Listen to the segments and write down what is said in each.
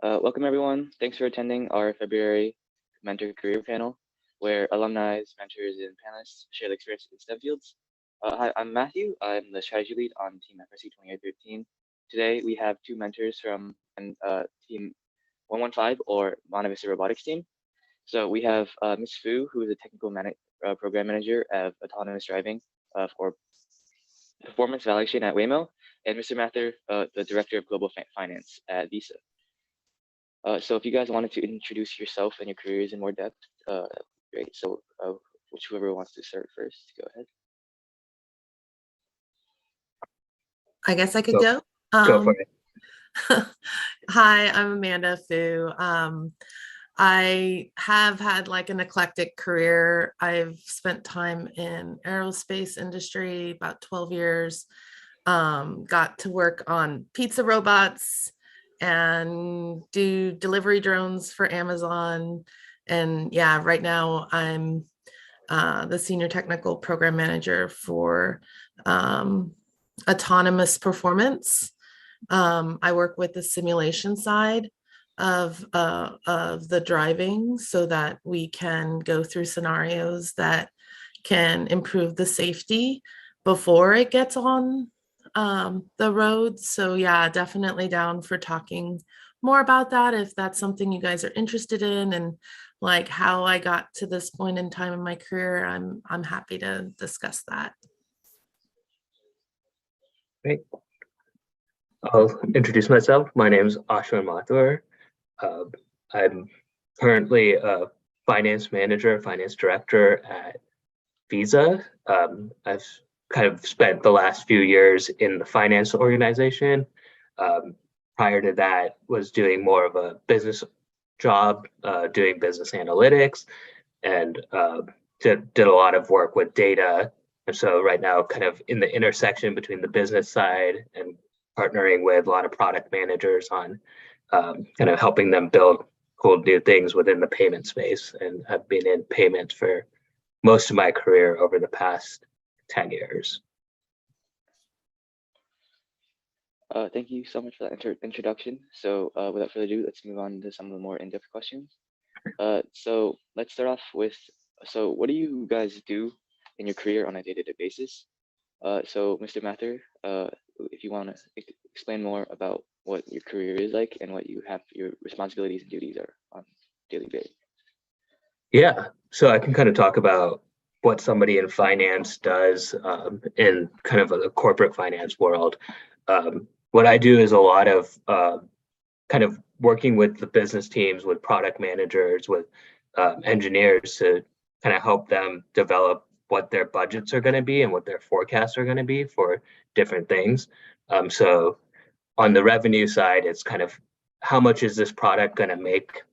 Welcome everyone. Thanks for attending our February Mentor Career Panel, where alumni, mentors, and panelists share their experiences in STEM fields. Hi, I'm Matthew. I'm the strategy lead on Team FRC 2813. Today we have two mentors from Team 115 or Monte Vista Robotics team. So we have Ms. Fu, who is a technical program manager of autonomous driving for performance validation at Waymo, and Mr. Mathur, the director of global finance at Visa. So if you guys wanted to introduce yourself and your careers in more depth, great. So whoever wants to start first, go ahead. I guess I could go for it. Hi, I'm Amanda Fu. I have had like an eclectic career. I've spent time in aerospace industry, about 12 years. Got to work on pizza robots and do delivery drones for Amazon. And yeah, right now I'm the senior technical program manager for autonomous performance. I work with the simulation side of the driving so that we can go through scenarios that can improve the safety before it gets on the road. So yeah, definitely down for talking more about that if that's something you guys are interested in, and like how I got to this point in time in my career. I'm happy to discuss that. Great. I'll introduce myself. My name is Ashwin Mathur. I'm currently a finance manager, finance director at Visa. I've kind of spent the last few years in the finance organization. Prior to that, was doing more of a business job, doing business analytics, and did a lot of work with data. And so right now, kind of in the intersection between the business side and partnering with a lot of product managers on kind of helping them build cool new things within the payment space. And I've been in payments for most of my career over the past 10 years. Thank you so much for that introduction. So without further ado, let's move on to some of the more in-depth questions. So let's start off with, so what do you guys do in your career on a day-to-day basis? So Mr. Mathur, if you want to explain more about what your career is like and what you have, your responsibilities and duties are on a daily basis. Yeah, so I can kind of talk about what somebody in finance does in kind of a corporate finance world. What I do is a lot of kind of working with the business teams, with product managers, with engineers to kind of help them develop what their budgets are going to be and what their forecasts are going to be for different things. So on the revenue side, it's kind of how much is this product going to make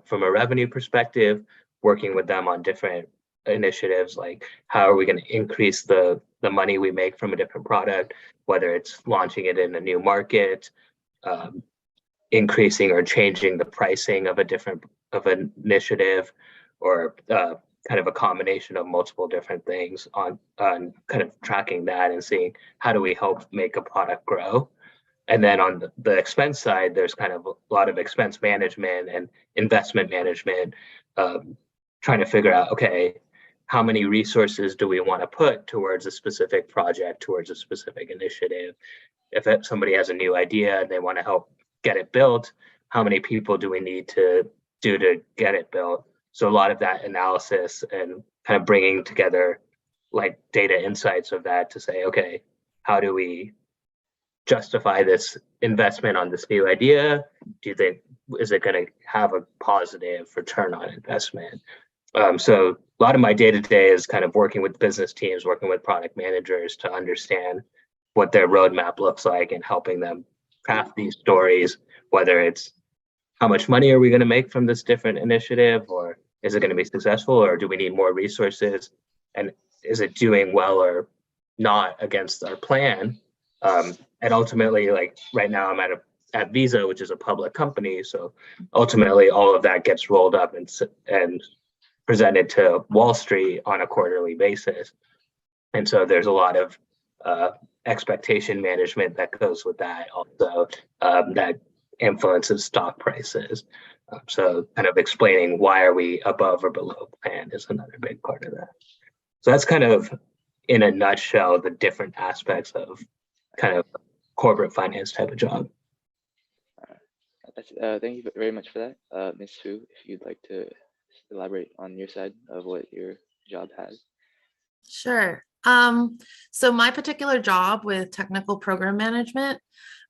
from a revenue perspective, working with them on different initiatives, like how are we going to increase the money we make from a different product, whether it's launching it in a new market, increasing or changing the pricing of an initiative, or kind of a combination of multiple different things on kind of tracking that and seeing how do we help make a product grow. And then on the expense side, there's kind of a lot of expense management and investment management, trying to figure out, okay, how many resources do we want to put towards a specific project, towards a specific initiative? If somebody has a new idea and they want to help get it built, how many people do we need to do to get it built? So a lot of that analysis and kind of bringing together like data insights of that to say, okay, how do we justify this investment on this new idea? Do you think, is it going to have a positive return on investment? So a lot of my day-to-day is kind of working with business teams, working with product managers to understand what their roadmap looks like and helping them craft these stories, whether it's how much money are we going to make from this different initiative, or is it going to be successful, or do we need more resources, and is it doing well or not against our plan? And ultimately, like right now I'm at Visa, which is a public company. So ultimately all of that gets rolled up and presented to Wall Street on a quarterly basis. And so there's a lot of expectation management that goes with that also, that influences stock prices. So kind of explaining why are we above or below plan is another big part of that. So that's kind of, in a nutshell, the different aspects of kind of corporate finance type of job. Thank you very much for that. Ms. Fu, if you'd like to elaborate on your side of what your job has. Sure. So my particular job with technical program management,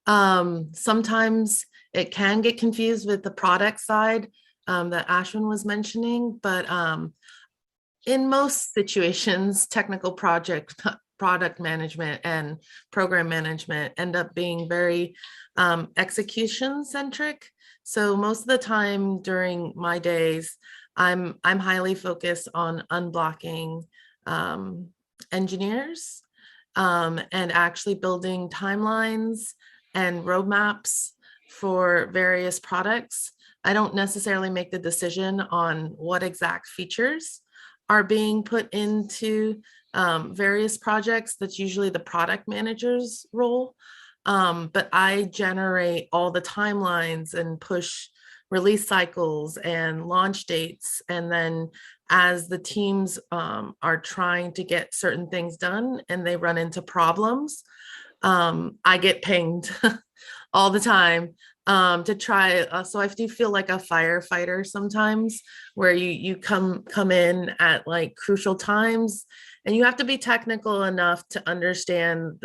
sometimes it can get confused with the product side that Ashwin was mentioning, but in most situations, technical product management and program management end up being very execution centric. So most of the time during my days, I'm highly focused on unblocking engineers and actually building timelines and roadmaps for various products. I don't necessarily make the decision on what exact features are being put into various projects. That's usually the product manager's role. But I generate all the timelines and push release cycles and launch dates. And then as the teams are trying to get certain things done and they run into problems, I get pinged all the time to try. So I do feel like a firefighter sometimes, where you come in at like crucial times, and you have to be technical enough to understand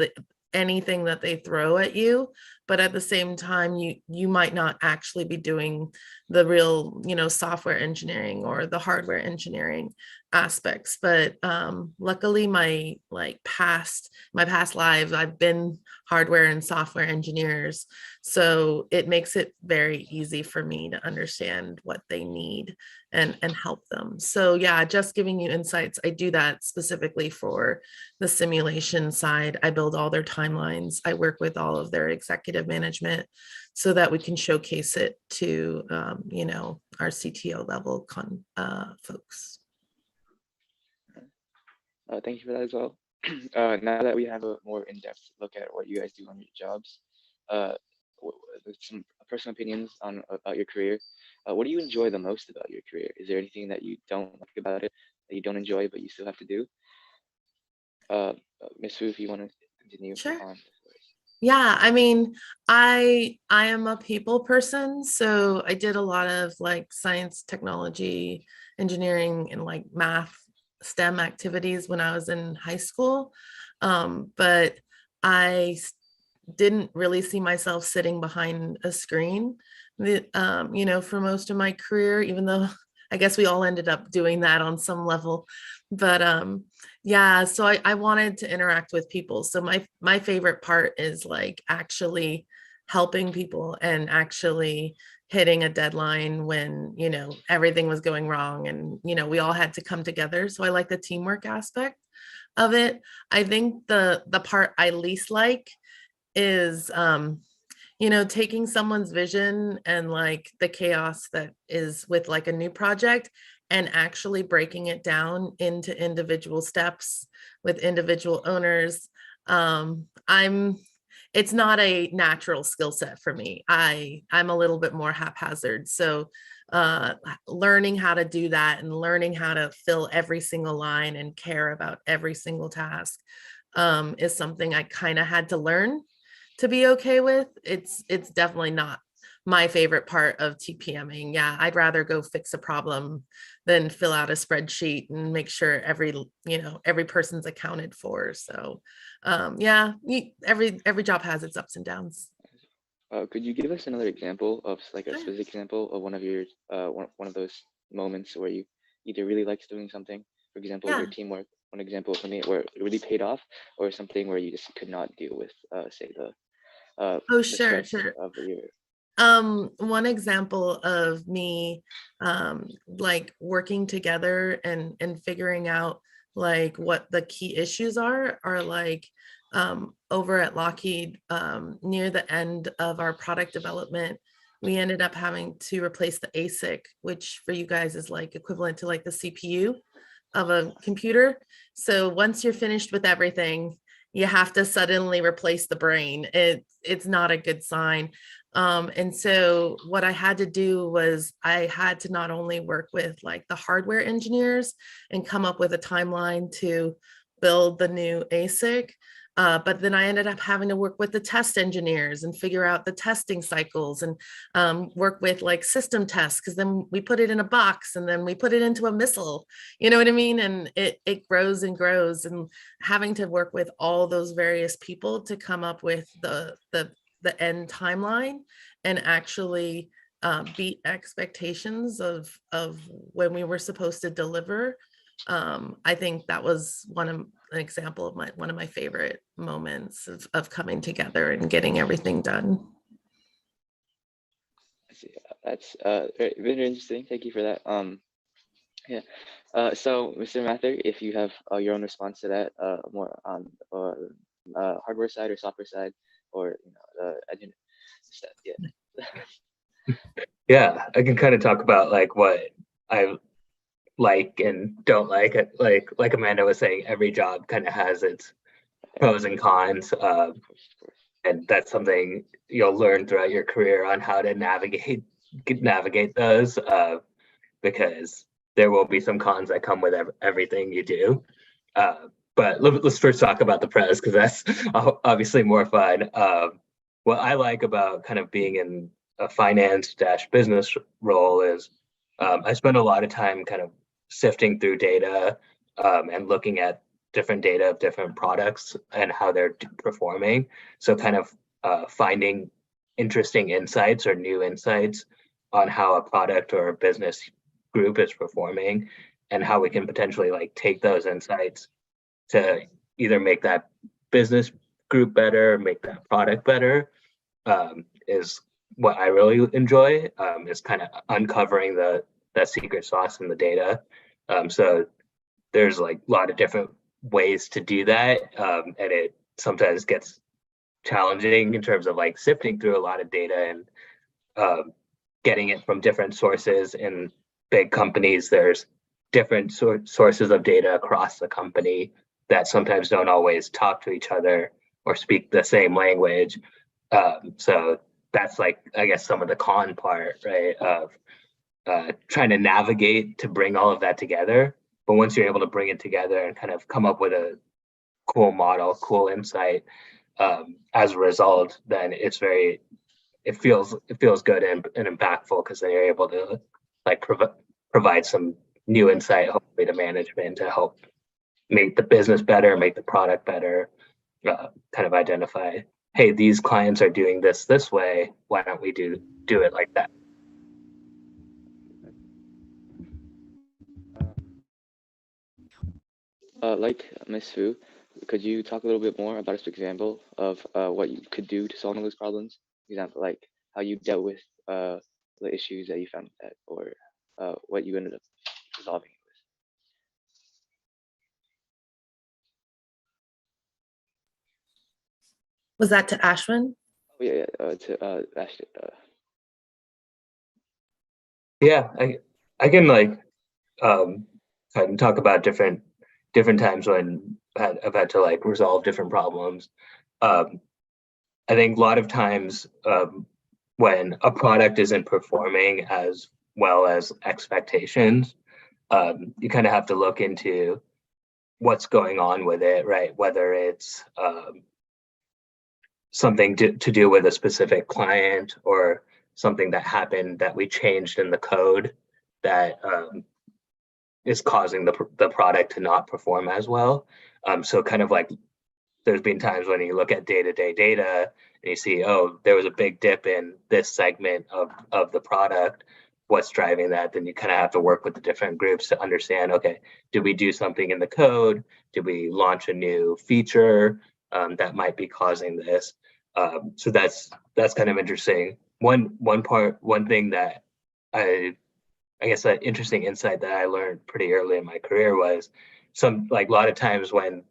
anything that they throw at you, but at the same time, you might not actually be doing the real, software engineering or the hardware engineering aspects. But luckily, my past lives, I've been hardware and software engineers, so it makes it very easy for me to understand what they need and help them. So yeah, just giving you insights. I do that specifically for the simulation side. I build all their timelines. I work with all of their executive management so that we can showcase it to our CTO level folks. Thank you for that as well. Now that we have a more in-depth look at what you guys do on your jobs, some personal opinions about your career. What do you enjoy the most about your career? Is there anything that you don't like about it, that you don't enjoy, but you still have to do? Ms. Fu, if you want to continue Sure. on. Yeah, I mean, I am a people person, so I did a lot of like science, technology, engineering, and like math, STEM activities when I was in high school. But I didn't really see myself sitting behind a screen, for most of my career, even though I guess we all ended up doing that on some level. But yeah, so I wanted to interact with people. So my favorite part is like actually helping people and actually hitting a deadline when, everything was going wrong and, we all had to come together. So I like the teamwork aspect of it. I think the part I least like is taking someone's vision and like the chaos that is with like a new project and actually breaking it down into individual steps with individual owners. It's not a natural skill set for me. I'm a little bit more haphazard. So learning how to do that and learning how to fill every single line and care about every single task is something I kind of had to learn to be okay with. It's definitely not my favorite part of TPMing. Yeah, I'd rather go fix a problem than fill out a spreadsheet and make sure every person's accounted for. So yeah, every job has its ups and downs. Could you give us another example of like a Sure. specific example of one of your one of those moments where you either really liked doing something, for example, Yeah. your teamwork, one example for me where it really paid off, or something where you just could not deal with, say the Oh, sure. of your. One example of me like working together and figuring out like what the key issues are like over at Lockheed, near the end of our product development, we ended up having to replace the ASIC, which for you guys is like equivalent to like the CPU of a computer. So once you're finished with everything, you have to suddenly replace the brain. It's not a good sign. And so what I had to do was I had to not only work with like the hardware engineers and come up with a timeline to build the new ASIC, but then I ended up having to work with the test engineers and figure out the testing cycles and work with like system tests, because then we put it in a box and then we put it into a missile, you know what I mean? And it grows and grows, and having to work with all those various people to come up with the end timeline and actually beat expectations of when we were supposed to deliver. I think that was an example of one of my favorite moments of coming together and getting everything done. I see. That's very interesting. Thank you for that. Yeah. So, Mr. Mathur, if you have your own response to that, more on hardware side or software side, or engine stuff. Yeah. Yeah, I can kind of talk about like what I like and don't like. Like Amanda was saying, every job kind of has its pros and cons, Of course. and that's something you'll learn throughout your career on how to navigate those, because there will be some cons that come with everything you do. But let's first talk about the pros, because that's obviously more fun. What I like about kind of being in a finance-business role is I spend a lot of time kind of sifting through data and looking at different data of different products and how they're performing. So kind of finding interesting insights or new insights on how a product or a business group is performing, and how we can potentially like take those insights to either make that business group better, make that product better, is what I really enjoy, is kind of uncovering that secret sauce in the data. So there's like a lot of different ways to do that, and it sometimes gets challenging in terms of like sifting through a lot of data and getting it from different sources. In big companies, there's different sources of data across the company that sometimes don't always talk to each other or speak the same language. So that's like, I guess, some of the con part, right, of trying to navigate to bring all of that together. But once you're able to bring it together and kind of come up with a cool model, cool insight, as a result, then it feels good and impactful, because then you're able to like provide some new insight, hopefully, to management to help make the business better, make the product better, kind of identify, hey, these clients are doing this way, why don't we do it like that? Like Ms. Fu, could you talk a little bit more about a specific example of what you could do to solve those problems? For example, like how you dealt with the issues that you found with that, or what you ended up resolving it with. Was that to Ashwin? Oh yeah, to Ashley. Yeah, I can like I can talk about different times when I've had to like resolve different problems. I think a lot of times when a product isn't performing as well as expectations, you kind of have to look into what's going on with it, right? Whether it's something to do with a specific client, or something that happened that we changed in the code that is causing the product to not perform as well. So kind of like, there's been times when you look at day-to-day data and you see, oh, there was a big dip in this segment of the product. What's driving that? Then you kind of have to work with the different groups to understand, okay, did we do something in the code? Did we launch a new feature that might be causing this? So that's kind of interesting. One thing that I guess an interesting insight that I learned pretty early in my career was like a lot of times when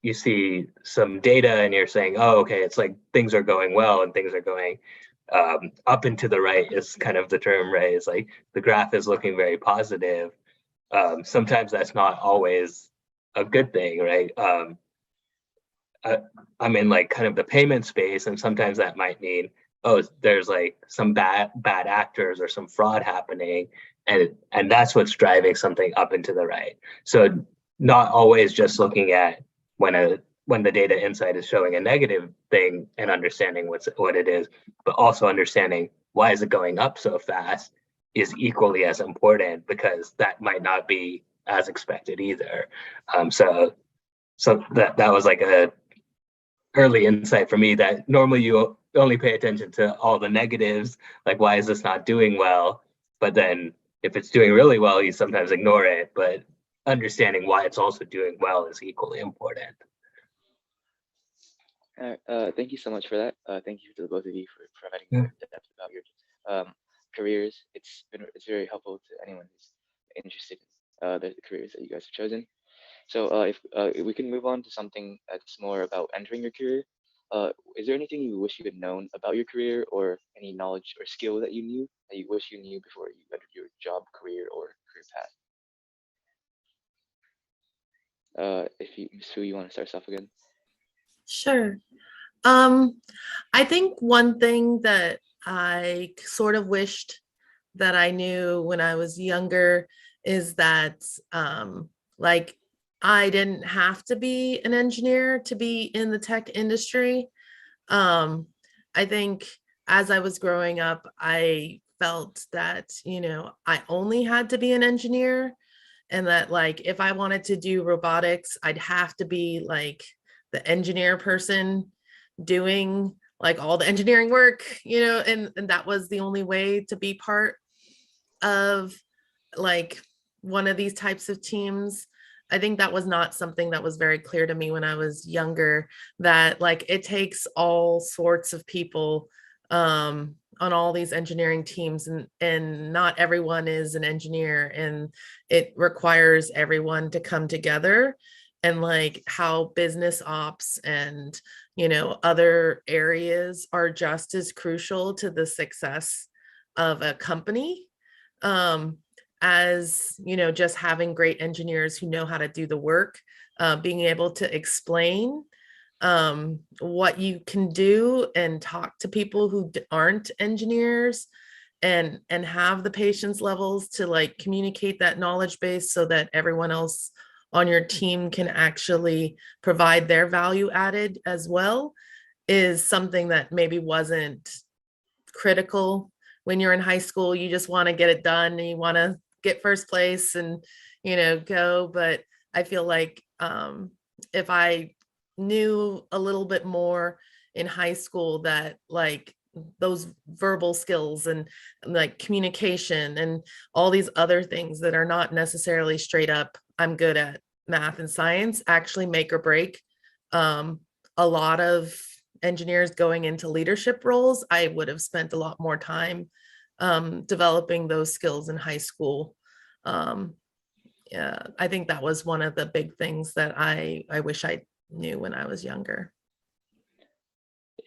you see some data and you're saying, oh, okay, it's like things are going well and things are going up and to the right is kind of the term, right? It's like the graph is looking very positive. Sometimes that's not always a good thing, right? I'm in like kind of the payment space, and sometimes that might mean oh, there's like some bad actors or some fraud happening, and that's what's driving something up and to the right. So not always just looking at when the data insight is showing a negative thing and understanding what it is, but also understanding why is it going up so fast is equally as important, because that might not be as expected either. So that was like a early insight for me, that normally you only pay attention to all the negatives, like why is this not doing well? But then if it's doing really well, you sometimes ignore it, but understanding why it's also doing well is equally important. Thank you so much for that. Thank you to the both of you for providing more depth about your careers. It's very helpful to anyone who's interested in the careers that you guys have chosen. So if we can move on to something that's more about entering your career, is there anything you wish you had known about your career, or any knowledge or skill that you knew that you wish you knew before you entered your job, career, or career path? If you, Ms. Fu, you want to start us off again? Sure. I think one thing that I sort of wished that I knew when I was younger is that like I didn't have to be an engineer to be in the tech industry. I think as I was growing up, I felt that, I only had to be an engineer, and that like if I wanted to do robotics, I'd have to be like the engineer person doing like all the engineering work, and that was the only way to be part of like one of these types of teams. I think that was not something that was very clear to me when I was younger, that like it takes all sorts of people on all these engineering teams, and not everyone is an engineer, and it requires everyone to come together, and like how business ops and other areas are just as crucial to the success of a company, as just having great engineers who know how to do the work, being able to explain what you can do and talk to people who aren't engineers, and have the patience levels to like communicate that knowledge base so that everyone else on your team can actually provide their value added as well, is something that maybe wasn't critical when you're in high school. You just want to get it done and you want to get first place and go. But I feel like if I knew a little bit more in high school, that like those verbal skills and like communication and all these other things that are not necessarily straight up I'm good at math and science actually make or break a lot of engineers going into leadership roles. I would have spent a lot more time developing those skills in high school. Yeah, I think that was one of the big things that I wish I knew when I was younger.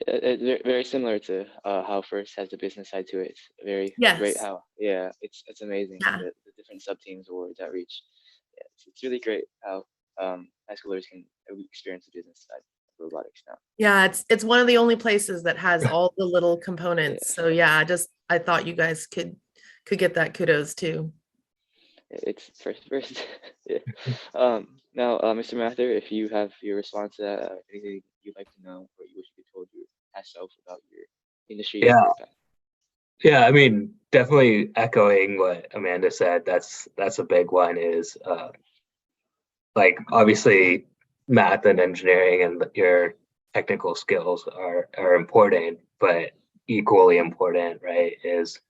Very similar to how FRC has the business side to it. It's very great Yes. how, yeah, it's amazing, Yeah. the different sub teams or outreach. Yeah, it's really great how high schoolers can experience the business side of robotics now. Yeah, it's one of the only places that has all the little components. So yeah, I thought you guys could get that kudos too. It's first. Yeah. Now, Mr. Mathur, if you have your response to that, anything you'd like to know or you wish you could told your past self about your industry or Yeah. career path? Yeah, I mean, definitely echoing what Amanda said. That's a big one, is like obviously math and engineering and your technical skills are important, but equally important, right, is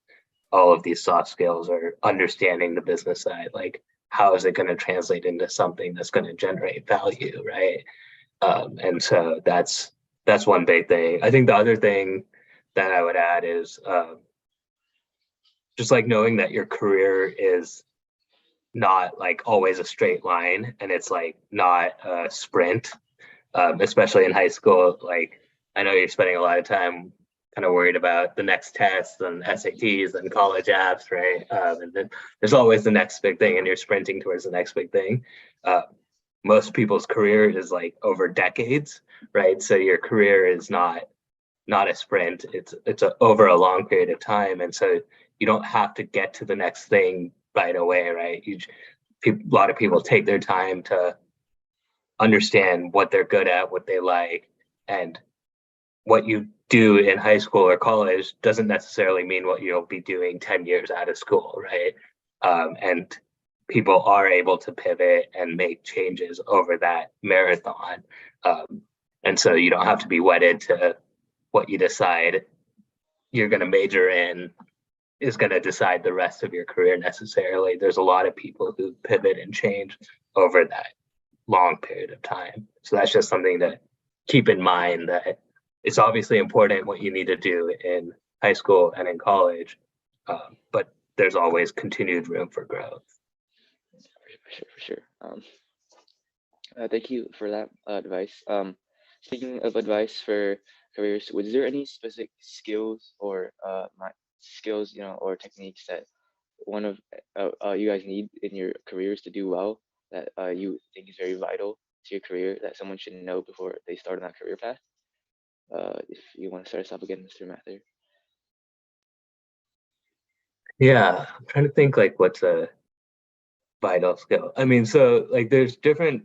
all of these soft skills, or understanding the business side. Like, how is it going to translate into something that's going to generate value, right? And so that's one big thing. I think the other thing that I would add is just like knowing that your career is not like always a straight line, and it's like not a sprint, especially in high school. Like, I know you're spending a lot of time kind of worried about the next test and SATs and college apps, right? And then there's always the next big thing, and you're sprinting towards the next big thing. Most people's career is like over decades, right? So your career is not not a sprint. It's over a long period of time, and so you don't have to get to the next thing right away, right? A lot of people take their time to understand what they're good at, what they like, and what you do in high school or college doesn't necessarily mean what you'll be doing 10 years out of school, right? And people are able to pivot and make changes over that marathon. And so you don't have to be wedded to what you decide you're going to major in is going to decide the rest of your career necessarily. There's a lot of people who pivot and change over that long period of time. So that's just something to keep in mind, that it's obviously important what you need to do in high school and in college, but there's always continued room for growth. For sure. Thank you for that advice. Speaking of advice for careers, was there any specific skills or skills, or techniques that one of you guys need in your careers to do well, that you think is very vital to your career, that someone should know before they start on that career path? If you want to start us off again, Mr. Mathur. Yeah, I'm trying to think like what's a vital skill. I mean, so like there's different,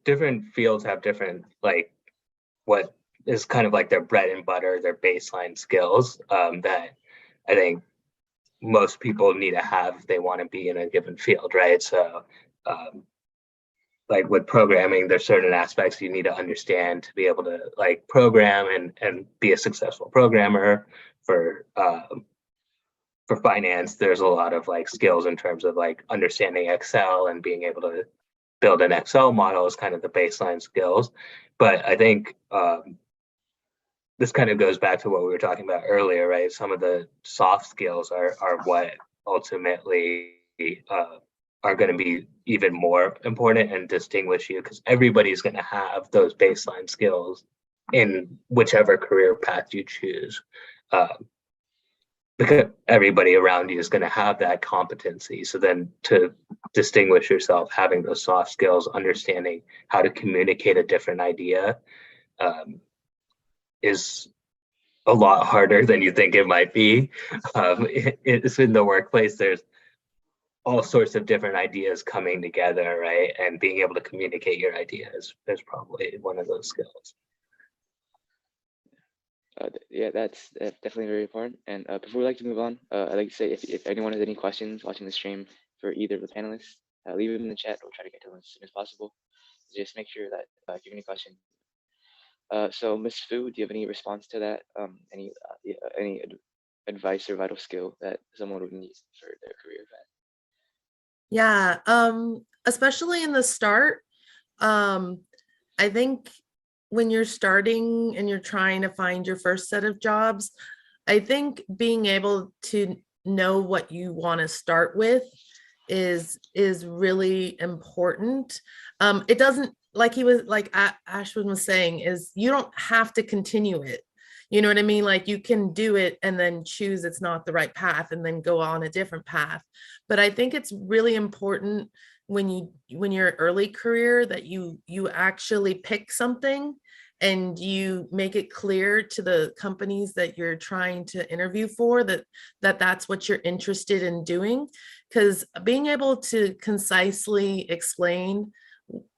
different fields have different, like what is kind of like their bread and butter, their baseline skills that I think most people need to have if they want to be in a given field, right? So like with programming, there's certain aspects you need to understand to be able to like program and be a successful programmer. For finance, there's a lot of like skills in terms of like understanding Excel and being able to build an Excel model is kind of the baseline skills. But I think this kind of goes back to what we were talking about earlier, right? Some of the soft skills are what ultimately are going to be even more important and distinguish you, because everybody's going to have those baseline skills in whichever career path you choose. Because everybody around you is going to have that competency. So then to distinguish yourself, having those soft skills, understanding how to communicate a different idea is a lot harder than you think it might be. It's in the workplace, there's all sorts of different ideas coming together, right? And being able to communicate your ideas is probably one of those skills. Yeah, that's definitely very important. And before we like to move on, I'd like to say if anyone has any questions watching the stream for either of the panelists, leave them in the chat. We'll try to get to them as soon as possible. Just make sure that if you have any questions. So Ms. Fu, do you have any response to that? Any advice or vital skill that someone would need for their career path? Yeah, especially in the start, I think when you're starting and you're trying to find your first set of jobs, I think being able to know what you want to start with is really important. It doesn't, like Ashwin was saying, is you don't have to continue it. You know what I mean? Like you can do it and then choose it's not the right path and then go on a different path. But I think it's really important when you're early career that you actually pick something and you make it clear to the companies that you're trying to interview for that's what you're interested in doing. Because being able to concisely explain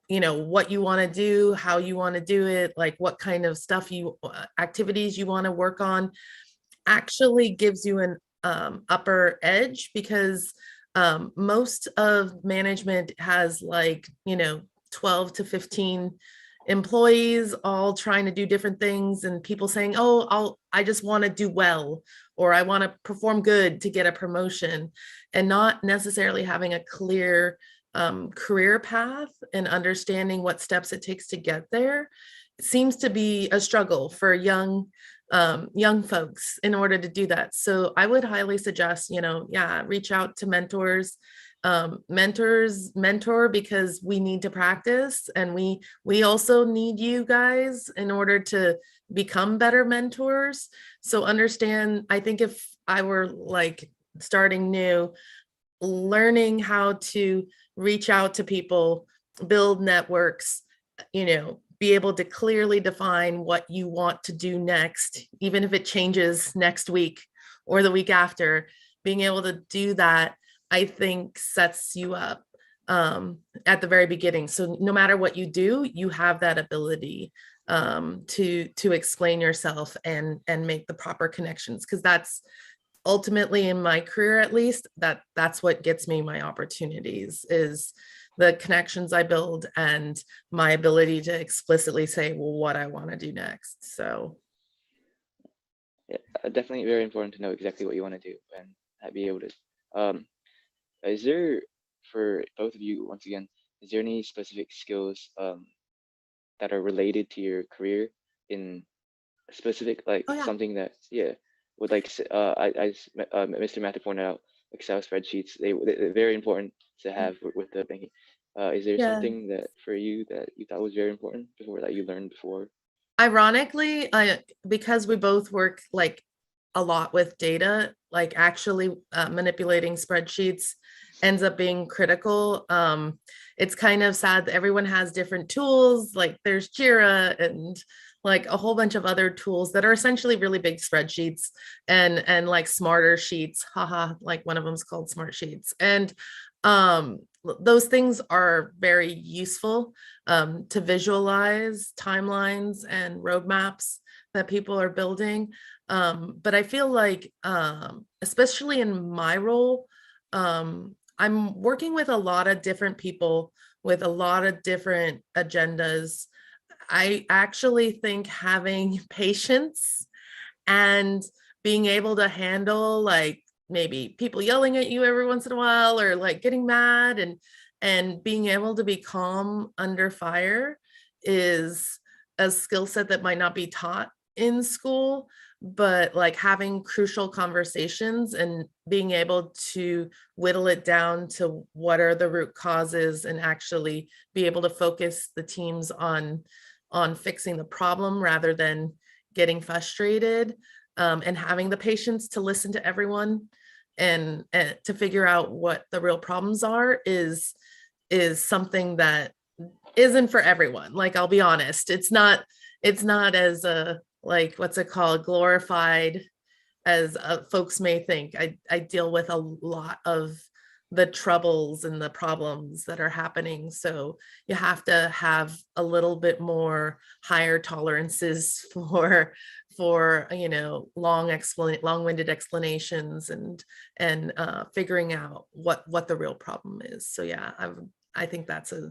what you want to do, how you want to do it, like what kind of stuff activities you want to work on, actually gives you an upper edge, because most of management has 12 to 15 employees all trying to do different things, and people saying, oh, I just want to do well, or I want to perform good to get a promotion, and not necessarily having a clear career path and understanding what steps it takes to get there. It seems to be a struggle for young folks in order to do that. So I would highly suggest, reach out to mentors. Mentor, because we need to practice, and we also need you guys in order to become better mentors. So understand, I think if I were like starting new, learning how to reach out to people, build networks, be able to clearly define what you want to do next, even if it changes next week or the week after. Being able to do that, I think, sets you up at the very beginning. So no matter what you do, you have that ability to explain yourself and make the proper connections, because that's ultimately, in my career at least, that's what gets me my opportunities, is the connections I build and my ability to explicitly say, well, what I want to do next. So Yeah, definitely very important to know exactly what you want to do and be able to. Um, is there, for both of you, once again, is there any specific skills that are related to your career in specific, like oh yeah, something that, yeah, would like Mr. Mathur pointed out, Excel spreadsheets, they're very important to have with the banking. Is there yeah. something that for you that you thought was very important before, that you learned before? Ironically, because we both work like a lot with data, like actually manipulating spreadsheets ends up being critical. It's kind of sad that everyone has different tools, like there's Jira and like a whole bunch of other tools that are essentially really big spreadsheets and like smarter sheets, haha, like one of them is called Smart Sheets. And those things are very useful to visualize timelines and roadmaps that people are building. But I feel like, especially in my role, I'm working with a lot of different people with a lot of different agendas. I actually think having patience and being able to handle like maybe people yelling at you every once in a while, or like getting mad, and being able to be calm under fire is a skill set that might not be taught in school. But like having crucial conversations and being able to whittle it down to what are the root causes, and actually be able to focus the teams on fixing the problem rather than getting frustrated, and having the patience to listen to everyone and to figure out what the real problems are is something that isn't for everyone. Like, I'll be honest, it's not as a, like, what's it called, glorified as folks may think. I deal with a lot of the troubles and the problems that are happening. So you have to have a little bit more higher tolerances for long-winded explanations and figuring out what the real problem is. So yeah, I think that's a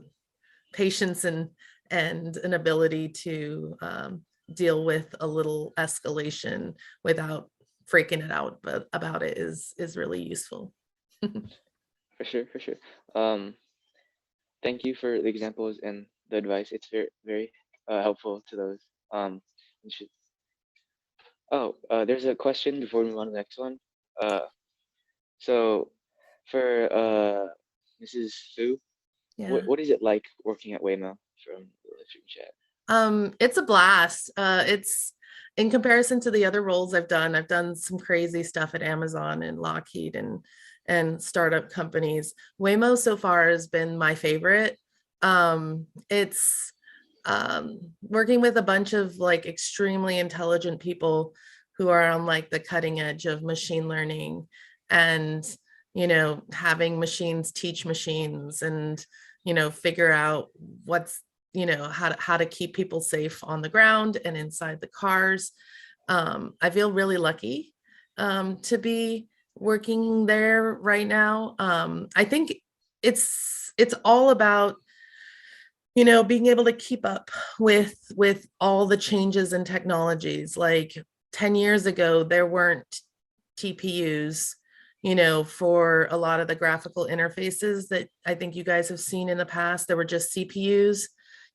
patience and an ability to deal with a little escalation without freaking it out about it is really useful. For sure, for sure. Thank you for the examples and the advice. It's very, very helpful to those. You should. Oh, there's a question before we move on to the next one. So for Mrs. Fu, Yeah. what is it like working at Waymo from the live stream chat? It's a blast. It's in comparison to the other roles I've done some crazy stuff at Amazon and Lockheed and startup companies. Waymo so far has been my favorite. It's working with a bunch of like extremely intelligent people who are on like the cutting edge of machine learning, and having machines teach machines, and figure out what's how to keep people safe on the ground and inside the cars. I feel really lucky to be working there right now. I think it's all about being able to keep up with all the changes in technologies. Like 10 years ago, there weren't TPUs, for a lot of the graphical interfaces that I think you guys have seen in the past. There were just CPUs.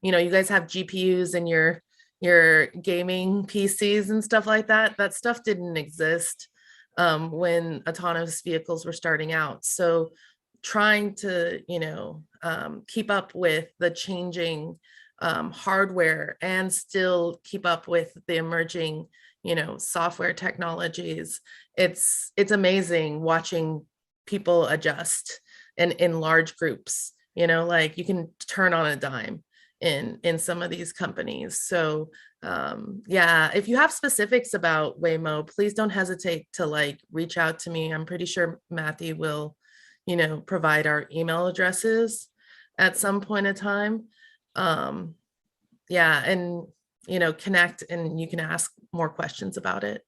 You guys have GPUs in your gaming PCs and stuff like that. That stuff didn't exist when autonomous vehicles were starting out. So trying to keep up with the changing hardware and still keep up with the emerging software technologies, it's amazing watching people adjust in large groups. Like, you can turn on a dime in some of these companies. So yeah, if you have specifics about Waymo, please don't hesitate to like reach out to me. I'm pretty sure Matthew will, provide our email addresses at some point in time. Yeah, and connect, and you can ask more questions about it.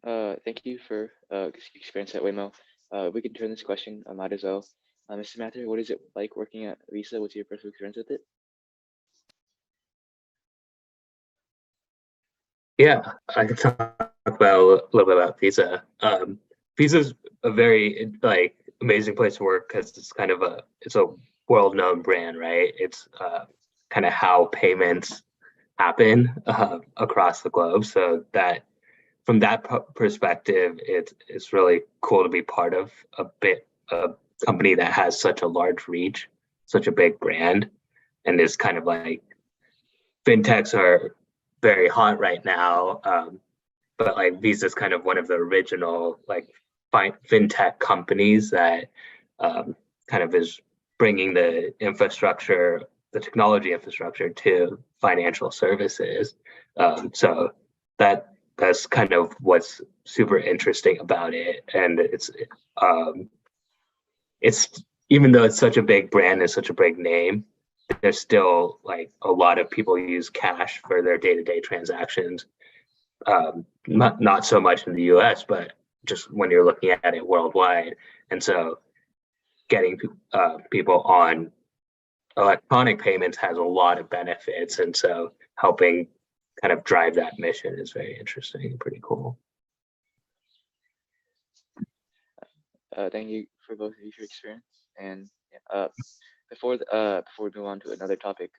Thank you for experience at Waymo. We can turn this question, might as well. Mr. Mathur, what is it like working at Visa? What's your personal experience with it? Yeah, I can talk about a little bit about Visa. Visa's a very like amazing place to work because it's a world-known brand, right? It's kind of how payments happen across the globe. So that from that perspective, it's really cool to be part of a company that has such a large reach, such a big brand, and is kind of like fintechs are very hot right now. But like Visa's kind of one of the original like fintech companies that kind of is bringing the infrastructure, the technology infrastructure to financial services. So that's kind of what's super interesting about it. And it's even though it's such a big brand and such a big name, there's still like a lot of people use cash for their day-to-day transactions. Not so much in the US, but just when you're looking at it worldwide. And so getting people on electronic payments has a lot of benefits. And so helping kind of drive that mission is very interesting and pretty cool. Thank you for both of you for your experience. And before we move on to another topic,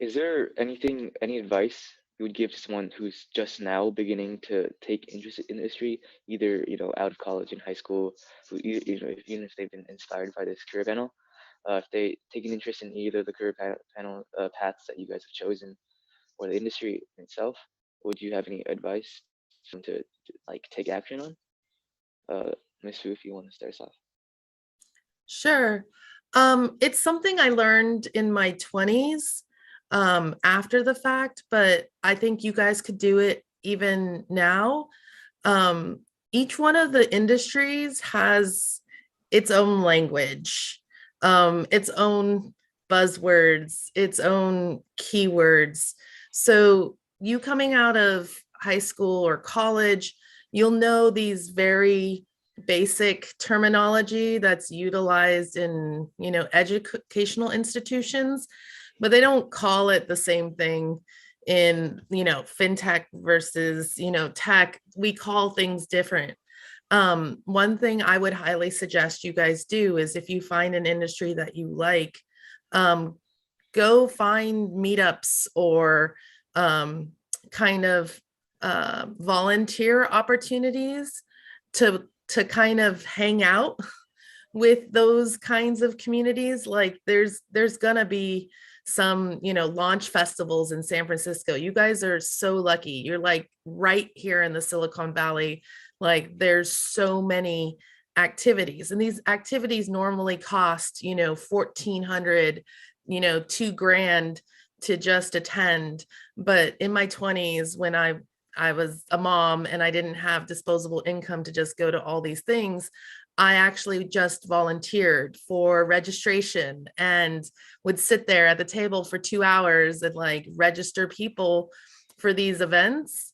is there any advice you would give to someone who's just now beginning to take interest in the industry, either out of college and high school, who even if they've been inspired by this career panel, if they take an interest in either the career panel paths that you guys have chosen or the industry itself, would you have any advice to like take action on? Ms. Fu, if you want to start us off. Sure. It's something I learned in my 20s after the fact, but I think you guys could do it even now. Each one of the industries has its own language, its own buzzwords, its own keywords. So you coming out of high school or college, you'll know these very basic terminology that's utilized in educational institutions, but they don't call it the same thing in fintech versus tech. We call things different. One thing I would highly suggest you guys do is, if you find an industry that you like, go find meetups or kind of volunteer opportunities to kind of hang out with those kinds of communities. Like there's gonna be some launch festivals in San Francisco. You guys are so lucky. You're like right here in the Silicon Valley. Like there's so many activities, and these activities normally cost $1,400, $2,000 to just attend. But in my 20s, when I was a mom and I didn't have disposable income to just go to all these things, I actually just volunteered for registration and would sit there at the table for 2 hours and like register people for these events,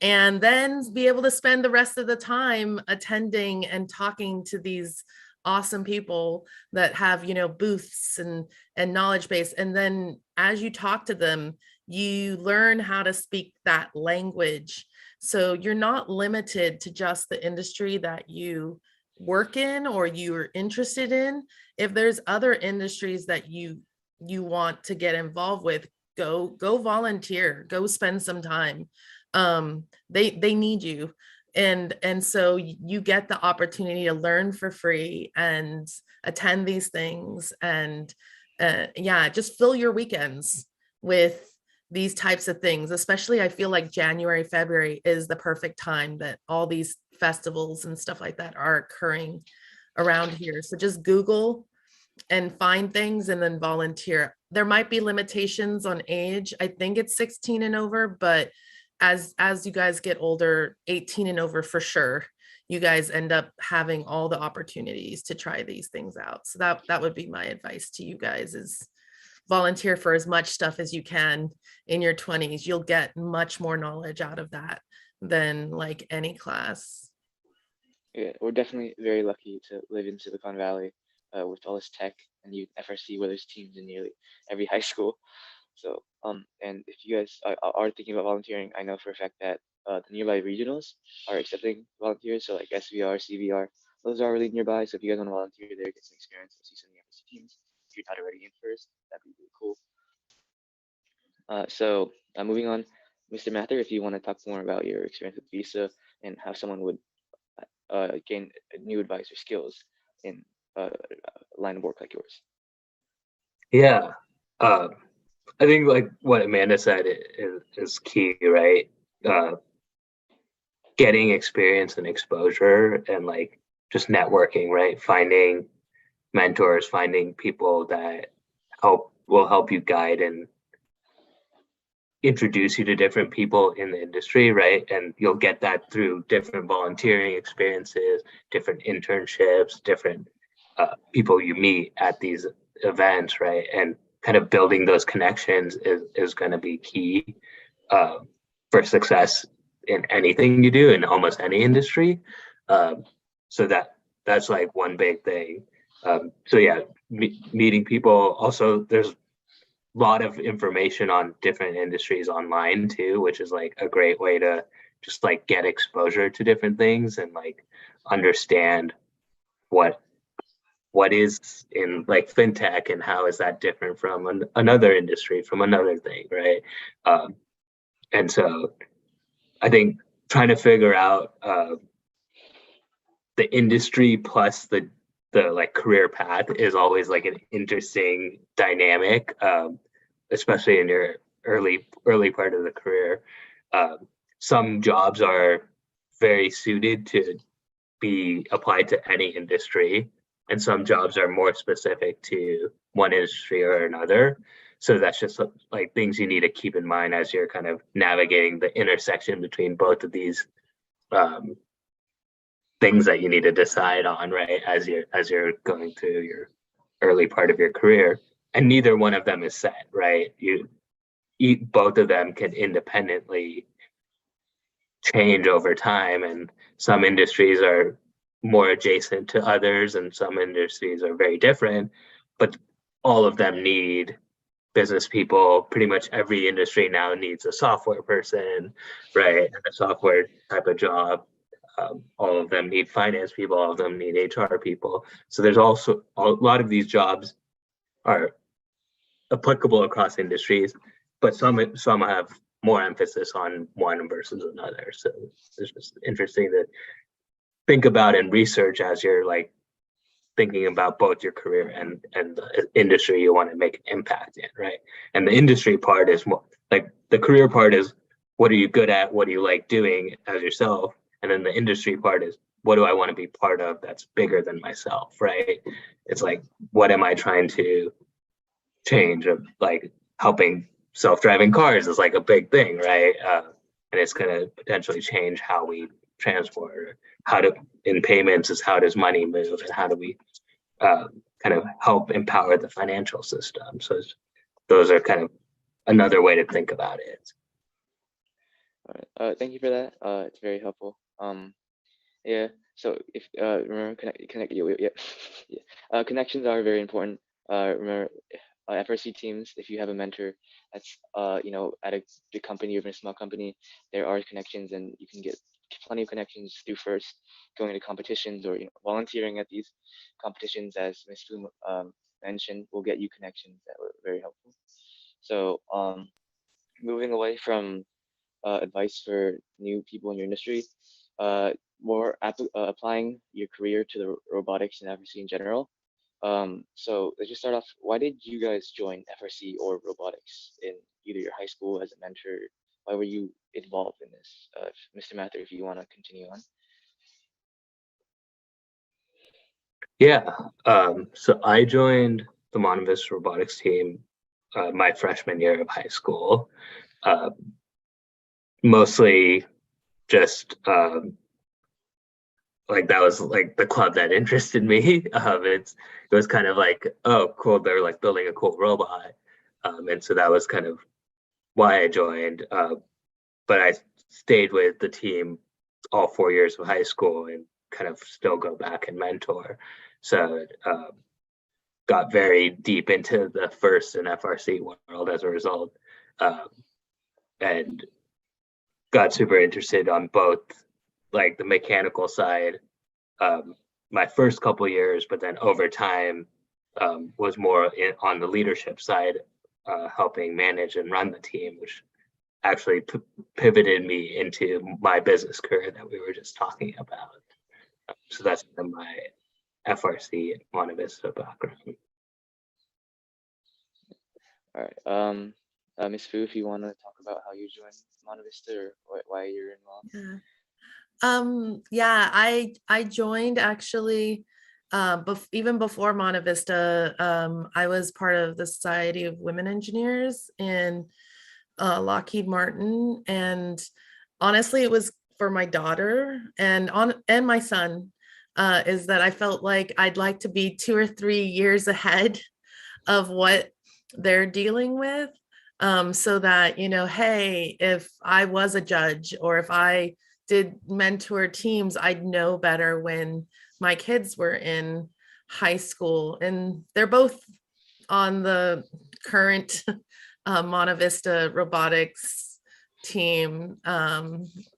and then be able to spend the rest of the time attending and talking to these awesome people that have booths and knowledge base. And then as you talk to them, you learn how to speak that language. So you're not limited to just the industry that you work in or you're interested in. If there's other industries that you want to get involved with, go volunteer, go spend some time. They need you. And so you get the opportunity to learn for free and attend these things. And yeah, just fill your weekends with these types of things. Especially, I feel like January, February is the perfect time that all these festivals and stuff like that are occurring around here. So just Google and find things and then volunteer. There might be limitations on age. I think it's 16 and over, but as you guys get older, 18 and over for sure, you guys end up having all the opportunities to try these things out. So that would be my advice to you guys is volunteer for as much stuff as you can in your 20s. You'll get much more knowledge out of that than like any class. Yeah, we're definitely very lucky to live in Silicon Valley with all this tech and youth FRC, where there's teams in nearly every high school. So, and if you guys are thinking about volunteering, I know for a fact that the nearby regionals are accepting volunteers. So like SVR, CVR, those are really nearby. So if you guys want to volunteer there, get some experience, see some of the FRC teams. If you're not already in first, that'd be really cool. So moving on, Mr. Mathur, if you want to talk more about your experience with Visa and how someone would gain new advice or skills in a line of work like yours. Yeah, I think like what Amanda said is key, right? Getting experience and exposure and like just networking, right? Finding mentors, finding people that will help you guide and introduce you to different people in the industry, right? And you'll get that through different volunteering experiences, different internships, different people you meet at these events, right? And kind of building those connections is going to be key for success in anything you do in almost any industry. So that's like one big thing. So yeah, meeting people. Also, there's a lot of information on different industries online too, which is like a great way to just like get exposure to different things and like understand what is in like fintech and how is that different from another industry, from another thing, right? And so I think trying to figure out the industry plus the like career path is always like an interesting dynamic, especially in your early part of the career. Some jobs are very suited to be applied to any industry, and some jobs are more specific to one industry or another. So that's just like things you need to keep in mind as you're kind of navigating the intersection between both of these things that you need to decide on, right? As you're going through your early part of your career, and neither one of them is set, right? Both of them can independently change over time, and some industries are more adjacent to others and some industries are very different, but all of them need business people. Pretty much every industry now needs a software person, right? A software type of job. All of them need finance people, all of them need HR people. So there's also a lot of these jobs are applicable across industries, but some have more emphasis on one versus another. So it's just interesting to think about and research as you're like thinking about both your career and the industry you want to make an impact in, right? And the industry part is more like the career part is what are you good at, what do you like doing as yourself, and then the industry part is what do I want to be part of that's bigger than myself, right? It's like what am I trying to change? Of like helping self-driving cars is like a big thing, right? And it's going to potentially change how we transport, how to in payments is how does money move, and how do we kind of help empower the financial system. So those are kind of another way to think about it. All right. Thank you for that. It's very helpful. Yeah. So if remember connections are very important. Remember FRC teams. If you have a mentor that's at a big company or even a small company, there are connections, and you can get plenty of connections through first going to competitions or volunteering at these competitions, as Ms. Fu mentioned, will get you connections that were very helpful. So moving away from advice for new people in your industry, more applying your career to the robotics and FRC in general. So let's just start off. Why did you guys join FRC or robotics in either your high school as a mentor? Why were you involved in this? Mr. Mathur, if you want to continue on. Yeah. So I joined the Monte Vista robotics team my freshman year of high school. Uh, Mostly just like that was like the club that interested me. It was kind of like, oh, cool, they're like building a cool robot, and so that was kind of why I joined. But I stayed with the team all 4 years of high school and kind of still go back and mentor. So got very deep into the FRC and FRC world as a result, um, and got super interested on both like the mechanical side my first couple years, but then over time was more on the leadership side, helping manage and run the team, which actually pivoted me into my business career that we were just talking about. So that's my FRC and Monte Vista background. All right. Ms. Fu, if you want to talk about how you joined Monte Vista or why you're involved. Yeah. Yeah, I joined actually even before Monte Vista. I was part of the Society of Women Engineers in Lockheed Martin, and honestly, it was for my daughter and my son. Is that I felt like I'd like to be 2 or 3 years ahead of what they're dealing with, so that, hey, if I was a judge or if I did mentor teams, I'd know better when my kids were in high school. And they're both on the current Monte Vista robotics team.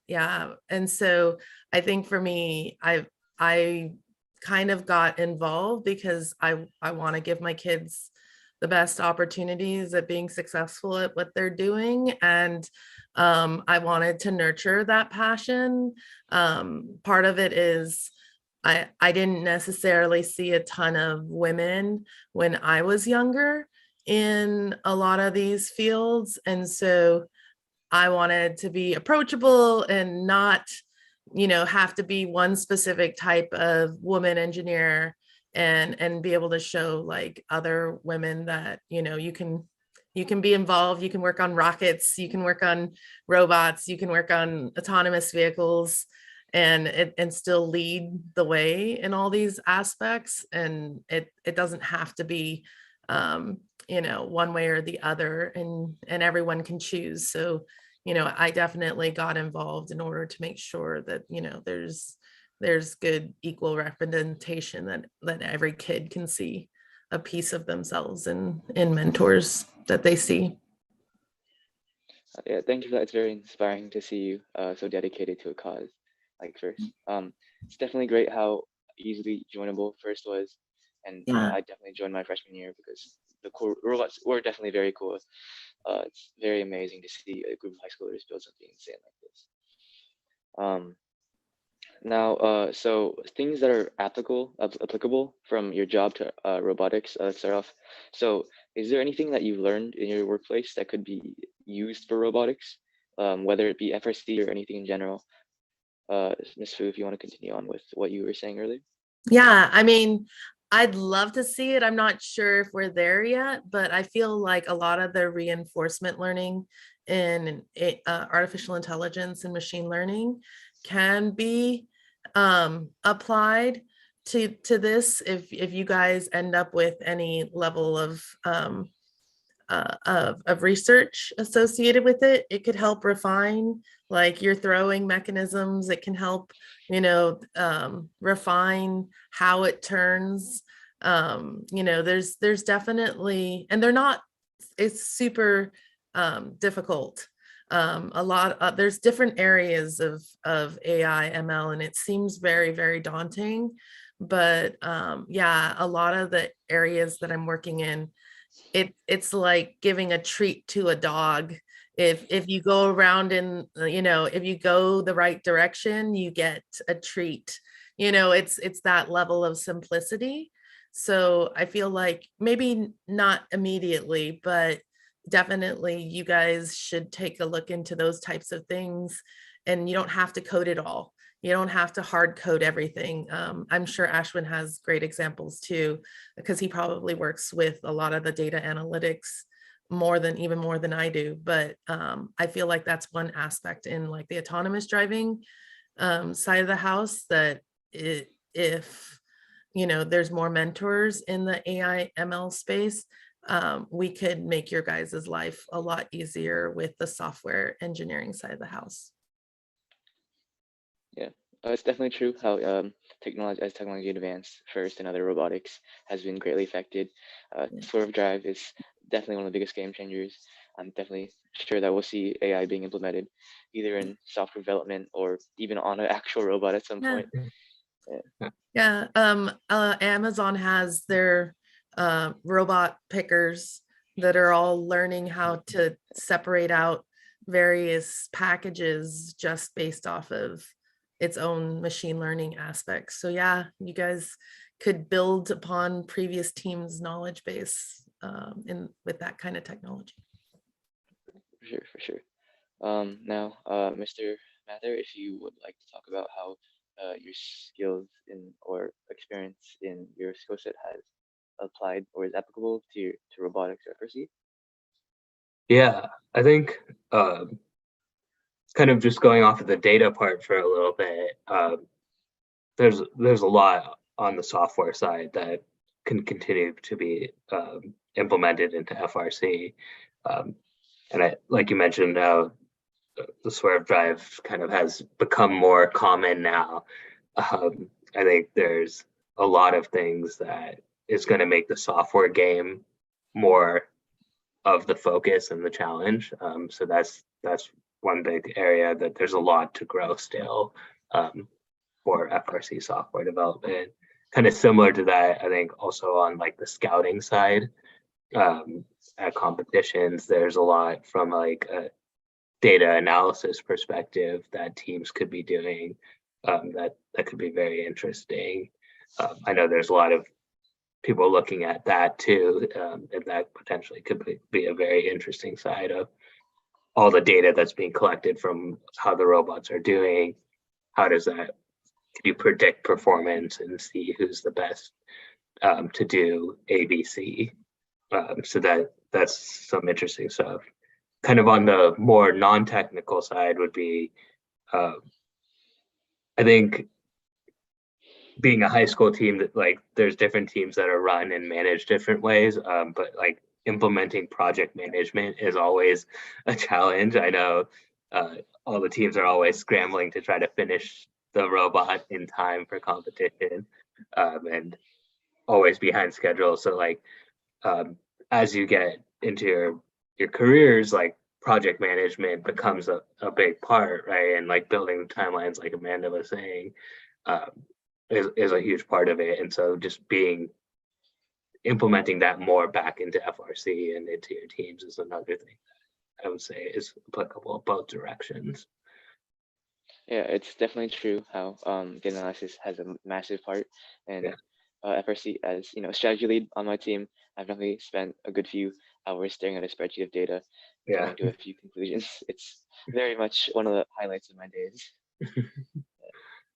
Yeah. And so I think for me, I kind of got involved because I want to give my kids the best opportunities at being successful at what they're doing. And I wanted to nurture that passion. Part of it is I didn't necessarily see a ton of women when I was younger in a lot of these fields. And so I wanted to be approachable and not, have to be one specific type of woman engineer, and be able to show like other women that, you can be involved, you can work on rockets, you can work on robots, you can work on autonomous vehicles, and still lead the way in all these aspects. And it doesn't have to be one way or the other, and everyone can choose. So I definitely got involved in order to make sure that there's good equal representation, that every kid can see a piece of themselves in mentors that they see. Yeah, thank you for that. It's very inspiring to see you so dedicated to a cause like FRC. It's definitely great how easily joinable FRC was, and Yeah. I definitely joined my freshman year because the cool robots were definitely very cool. It's very amazing to see a group of high schoolers build something insane like this. Now, so things that are applicable from your job to robotics. Let's start off. So, is there anything that you've learned in your workplace that could be used for robotics, whether it be FRC or anything in general? Ms. Fu, if you want to continue on with what you were saying earlier. Yeah, I mean, I'd love to see it. I'm not sure if we're there yet, but I feel like a lot of the reinforcement learning in artificial intelligence and machine learning can be applied to this. If you guys end up with any level of research associated with it, it could help refine like your throwing mechanisms. It can help, refine how it turns. There's definitely, and they're not, it's super difficult. A lot there's different areas of AI ML, and it seems very, very daunting. But yeah, a lot of the areas that I'm working in, it's like giving a treat to a dog. If you go around and if you go the right direction, you get a treat. It's that level of simplicity. So I feel like maybe not immediately, but definitely you guys should take a look into those types of things. And you don't have to code it all. You don't have to hard code everything. I'm sure Ashwin has great examples too, because he probably works with a lot of the data analytics even more than I do. But I feel like that's one aspect in like the autonomous driving side of the house that if there's more mentors in the AI ML space, we could make your guys' life a lot easier with the software engineering side of the house. Yeah, it's definitely true how technology advanced first and other robotics has been greatly affected. Swerve Drive is definitely one of the biggest game changers. I'm definitely sure that we'll see AI being implemented either in software development or even on an actual robot at some point. Yeah, Amazon has their robot pickers that are all learning how to separate out various packages just based off of its own machine learning aspects. So yeah, you guys could build upon previous teams' knowledge base with that kind of technology. For sure. Now, Mr. Mathur, if you would like to talk about how your skills or experience in your skill set has applied or is applicable to robotics or FRC. Yeah, I think kind of just going off of the data part for a little bit, there's a lot on the software side that can continue to be implemented into FRC. And like you mentioned, the Swerve Drive kind of has become more common now. I think there's a lot of things that is going to make the software game more of the focus and the challenge. So that's one big area that there's a lot to grow still for FRC software development. Kind of similar to that, I think also on like the scouting side, at competitions, there's a lot from like a data analysis perspective that teams could be doing that could be very interesting. I know there's a lot of people looking at that too, and that potentially could be a very interesting side of all the data that's being collected from how the robots are doing. How does that, can you predict performance and see who's the best to do ABC? So that's some interesting stuff. Kind of on the more non-technical side would be, I think being a high school team, that like there's different teams that are run and managed different ways, but like implementing project management is always a challenge. I know all the teams are always scrambling to try to finish the robot in time for competition, and always behind schedule. So like as you get into your careers, like project management becomes a big part, right? And like building timelines, like Amanda was saying, is a huge part of it. And so just implementing that more back into FRC and into your teams is another thing that I would say is applicable both directions. Yeah, it's definitely true how data analysis has a massive part, and FRC, as strategy lead on my team, I've definitely spent a good few hours staring at a spreadsheet of data, coming to a few conclusions. It's very much one of the highlights of my days.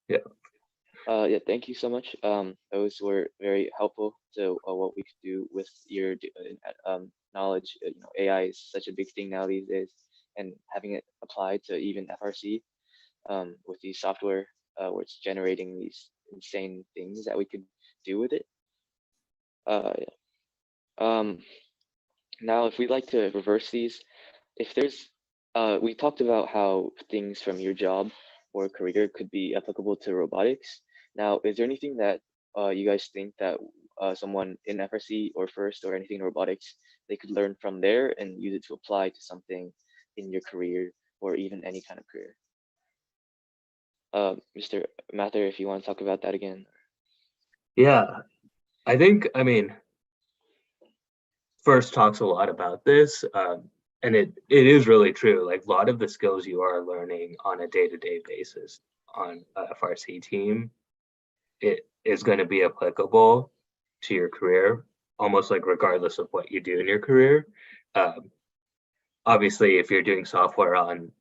Yeah, thank you so much. Those were very helpful to what we could do with your knowledge. AI is such a big thing now these days, and having it applied to even FRC with the software where it's generating these insane things that we could do with it. Now, if we'd like to reverse these, if there's, we talked about how things from your job or career could be applicable to robotics. Now, is there anything that you guys think that someone in FRC or FIRST or anything in robotics, they could learn from there and use it to apply to something in your career or even any kind of career? Mr. Mathur, if you want to talk about that again. Yeah, I think, FIRST talks a lot about this, and it is really true. Like a lot of the skills you are learning on a day-to-day basis on a FRC team, it is going to be applicable to your career, almost like regardless of what you do in your career. Obviously, if you're doing software on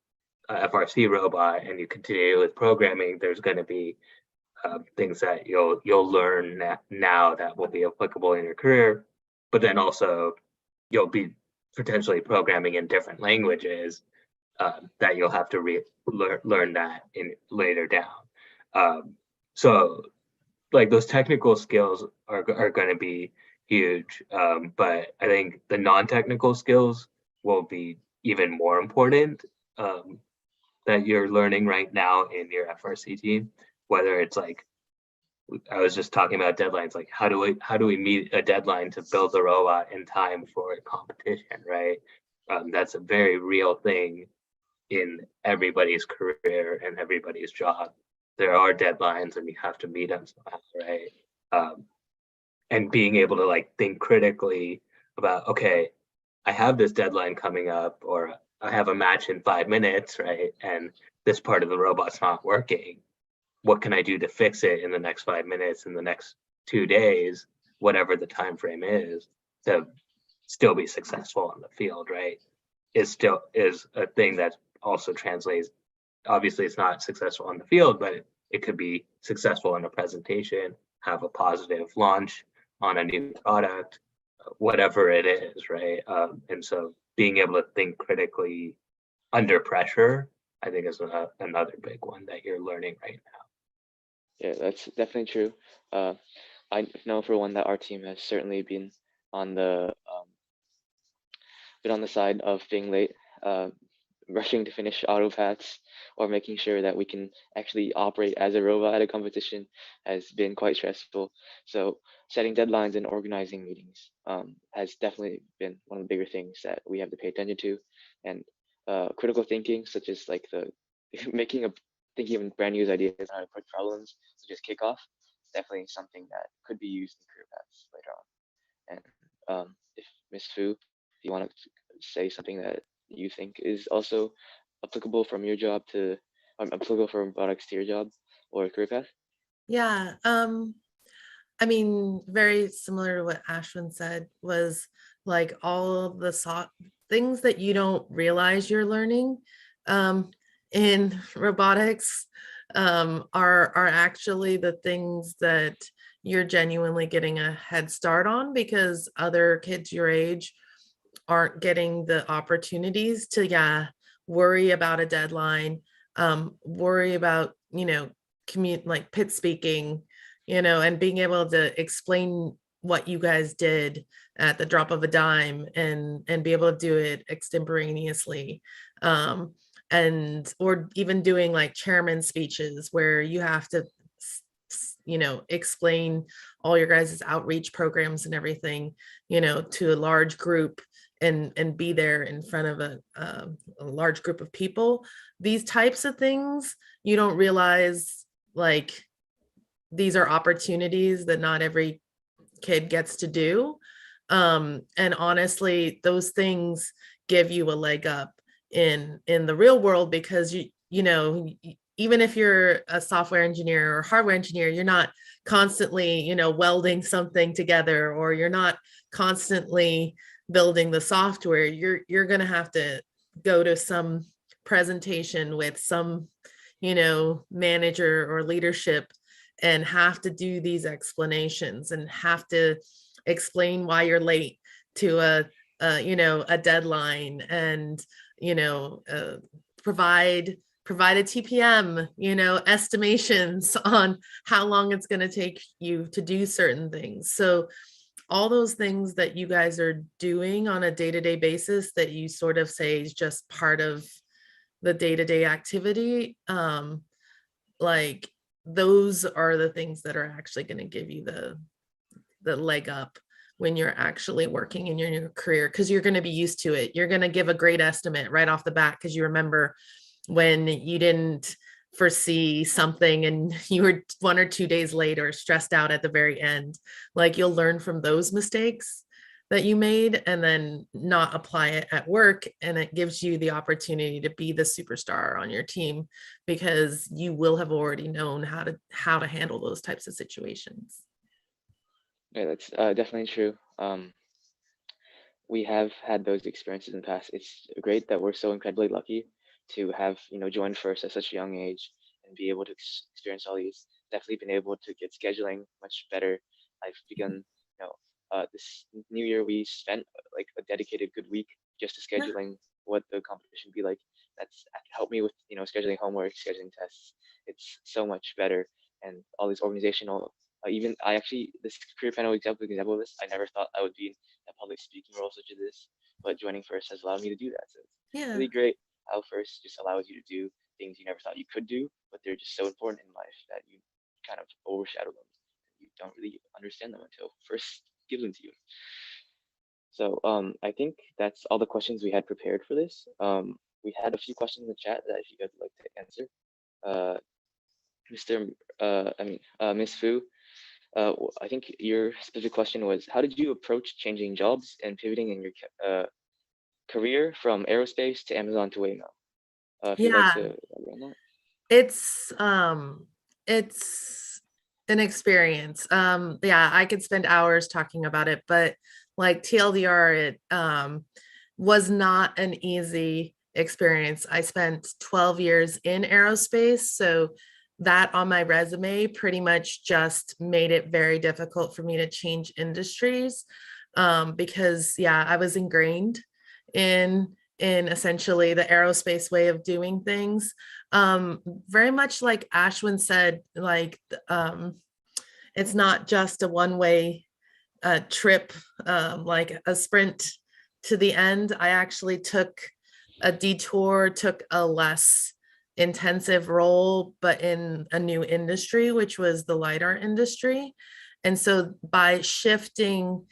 a FRC robot and you continue with programming, there's going to be things that you'll learn now that will be applicable in your career, but then also you'll be potentially programming in different languages that you'll have to learn that in later down. So like those technical skills are going to be huge, but I think the non-technical skills will be even more important that you're learning right now in your FRC team, whether it's like, I was just talking about deadlines, like how do we meet a deadline to build the robot in time for a competition, right? That's a very real thing in everybody's career and everybody's job. There are deadlines and you have to meet them somehow, right? And being able to like think critically about, okay, I have this deadline coming up, or I have a match in 5 minutes, right? And this part of the robot's not working. What can I do to fix it in the next 5 minutes, in the next 2 days, whatever the time frame is, to still be successful on the field, right? Is a thing that also translates. Obviously, it's not successful on the field, but it could be successful in a presentation, have a positive launch on a new product, whatever it is, right? And so being able to think critically under pressure, I think is another big one that you're learning right now. Yeah, that's definitely true. I know for one that our team has certainly been on the side of being late, rushing to finish auto paths, or making sure that we can actually operate as a robot at a competition has been quite stressful. So setting deadlines and organizing meetings has definitely been one of the bigger things that we have to pay attention to. And critical thinking, such as like the thinking of brand new ideas on how to approach problems, such as kickoff, definitely something that could be used in career paths later on. And if Ms. Fu, if you want to say something that you think is also applicable from your job to applicable from robotics to your job or career path? Yeah, I mean, very similar to what Ashwin said, was like all of the things that you don't realize you're learning in robotics are actually the things that you're genuinely getting a head start on, because other kids your age aren't getting the opportunities to worry about a deadline, worry about like pit speaking, and being able to explain what you guys did at the drop of a dime and be able to do it extemporaneously, and or even doing like chairman speeches where you have to explain all your guys' outreach programs and everything to a large group, and be there in front of a large group of people. These types of things you don't realize, like these are opportunities that not every kid gets to do. And honestly, those things give you a leg up in the real world, because even if you're a software engineer or hardware engineer, you're not constantly welding something together, or you're not constantly building the software. You're going to have to go to some presentation with some manager or leadership and have to do these explanations and have to explain why you're late to a deadline, and provide a TPM, estimations on how long it's going to take you to do certain things. So all those things that you guys are doing on a day-to-day basis that you sort of say is just part of the day-to-day activity, like those are the things that are actually going to give you the leg up when you're actually working in your career, because you're going to be used to it. You're going to give a great estimate right off the bat because you remember when you didn't foresee something and you were 1 or 2 days late or stressed out at the very end. Like you'll learn from those mistakes that you made and then not apply it at work, and it gives you the opportunity to be the superstar on your team because you will have already known how to handle those types of situations. Yeah, that's definitely true. We have had those experiences in the past. It's great that we're so incredibly lucky to have joined FRC at such a young age and be able to experience all these. Definitely been able to get scheduling much better. I've begun, this new year we spent like a dedicated good week just to scheduling what the competition would be like. That's helped me with scheduling homework, scheduling tests. It's so much better, and all these organizational. Even I actually this career panel example of this. I never thought I would be in a public speaking role such as this, but joining FRC has allowed me to do that. So it's really great how FRC just allows you to do things you never thought you could do, but they're just so important in life that you kind of overshadow them. You don't really understand them until FRC gives them to you. So I think that's all the questions we had prepared for this. We had a few questions in the chat that if you guys would like to answer. Miss Fu, I think your specific question was, how did you approach changing jobs and pivoting in your career from aerospace to Amazon to Waymo? If you'd like to elaborate on that. It's an experience. I could spend hours talking about it, but like TLDR, it was not an easy experience. I spent 12 years in aerospace, so that on my resume pretty much just made it very difficult for me to change industries, because I was ingrained in essentially the aerospace way of doing things. Very much like Ashwin said, like it's not just a one-way trip, like a sprint to the end. I actually took a detour, took a less intensive role, but in a new industry, which was the LiDAR industry. And so by shifting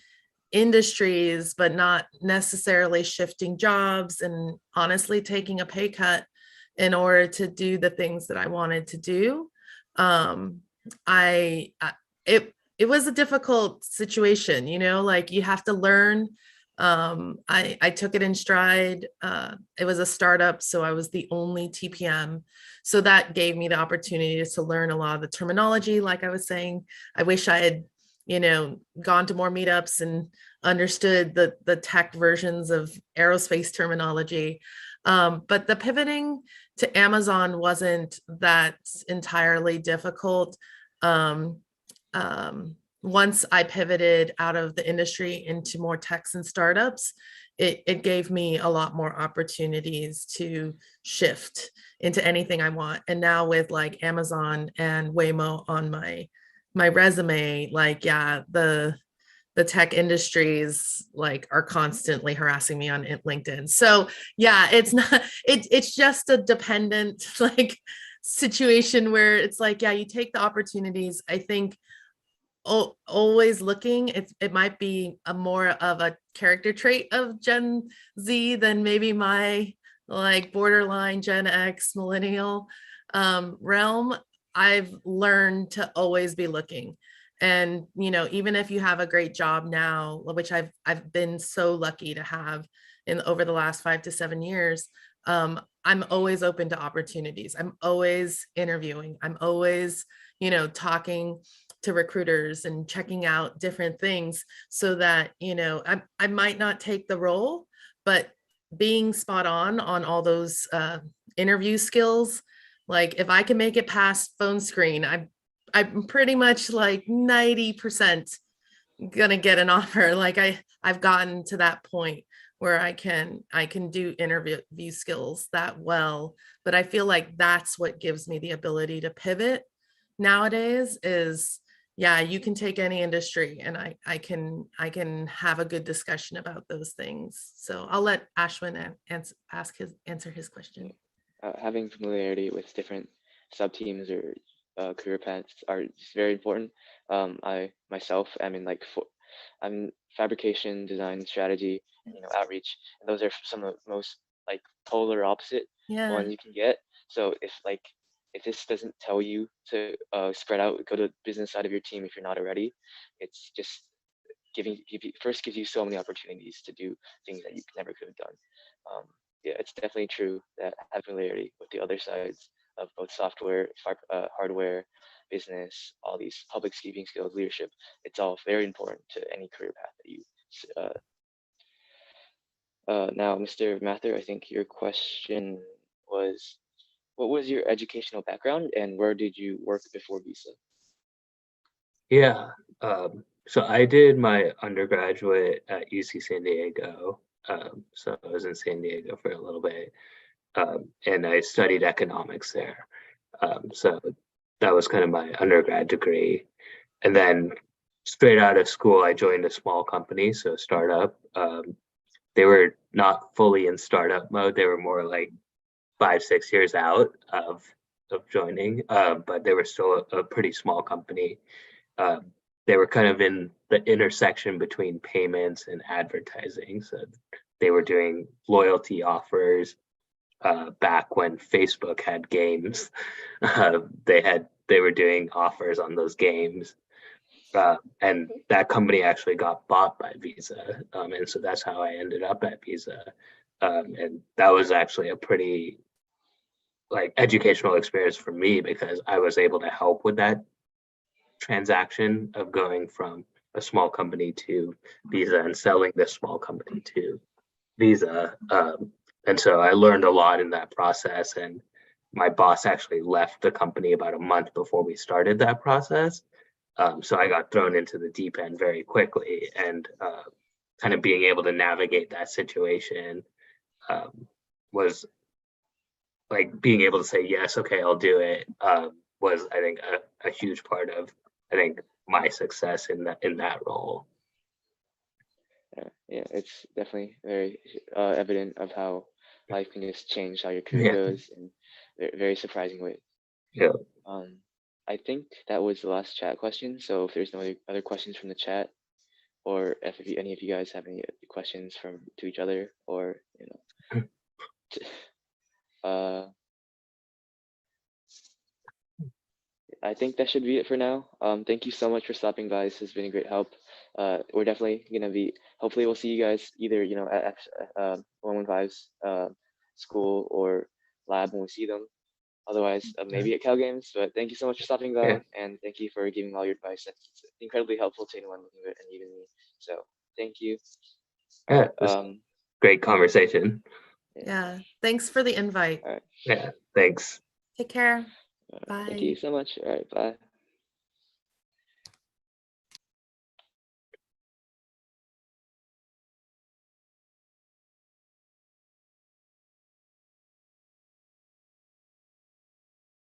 industries, but not necessarily shifting jobs, and honestly taking a pay cut in order to do the things that I wanted to do, it was a difficult situation, like you have to learn. I took it in stride. It was a startup, so I was the only TPM. So that gave me the opportunity to learn a lot of the terminology. Like I was saying, I wish I had, gone to more meetups and understood the tech versions of aerospace terminology. But the pivoting to Amazon wasn't that entirely difficult. Once I pivoted out of the industry into more techs and startups, it gave me a lot more opportunities to shift into anything I want. And now with like Amazon and Waymo on my resume, like, the tech industries like are constantly harassing me on LinkedIn. So it's not, it's just a dependent like situation where it's like, you take the opportunities. I think always looking, it might be a more of a character trait of Gen Z than maybe my like borderline Gen X millennial realm. I've learned to always be looking. And even if you have a great job now, which I've been so lucky to have in over the last 5 to 7 years, I'm always open to opportunities. I'm always interviewing. I'm always talking to recruiters and checking out different things, so that I might not take the role, but being spot on all those interview skills, like if I can make it past phone screen, I'm pretty much like 90% gonna get an offer. Like I've gotten to that point where I can do interview skills that well. But I feel like that's what gives me the ability to pivot nowadays is, you can take any industry and I can have a good discussion about those things. So I'll let Ashwin answer his question. Having familiarity with different sub-teams or career paths are just very important. I myself am in I'm in fabrication, design, strategy, and outreach, and those are some of the most like polar opposite ones you can get. So if this doesn't tell you to spread out, go to the business side of your team if you're not already, it's just gives you so many opportunities to do things that you never could have done. It's definitely true that have familiarity with the other sides of both software, hardware, business, all these public speaking skills, leadership. It's all very important to any career path that you. Now, Mr. Mathur, I think your question was, what was your educational background and where did you work before visa? Yeah. So I did my undergraduate at UC San Diego. So I was in San Diego for a little bit, and I studied economics there. So that was kind of my undergrad degree. And then straight out of school, I joined a small company, so a startup. They were not fully in startup mode. They were more like 5, 6 years out of joining, but they were still a pretty small company. They were kind of in the intersection between payments and advertising. So they were doing loyalty offers back when Facebook had games. They were doing offers on those games. And that company actually got bought by Visa. And so that's how I ended up at Visa. And that was actually a pretty like educational experience for me because I was able to help with that transaction of going from a small company to Visa and selling this small company to Visa. And so I learned a lot in that process. And my boss actually left the company about a month before we started that process. So I got thrown into the deep end very quickly, and kind of being able to navigate that situation was like being able to say, yes, okay, I'll do it, was, I think, a huge part of, I think, my success in that role. Yeah, it's definitely very evident of how life can just change how your career goes in very surprising ways. Yeah. I think that was the last chat question. So if there's no other questions from the chat, or if any of you guys have any questions to each other, or I think that should be it for now. Thank you so much for stopping by. This has been a great help. We're definitely gonna be. Hopefully, we'll see you guys either at 115's school or lab when we see them. Otherwise, maybe at Cal Games. But thank you so much for stopping by, and thank you for giving all your advice. That's incredibly helpful to anyone looking at it, and even me. So thank you. Yeah, great conversation. Yeah, thanks for the invite. All right. Yeah, thanks. Take care. Bye. Thank you so much. All right, bye.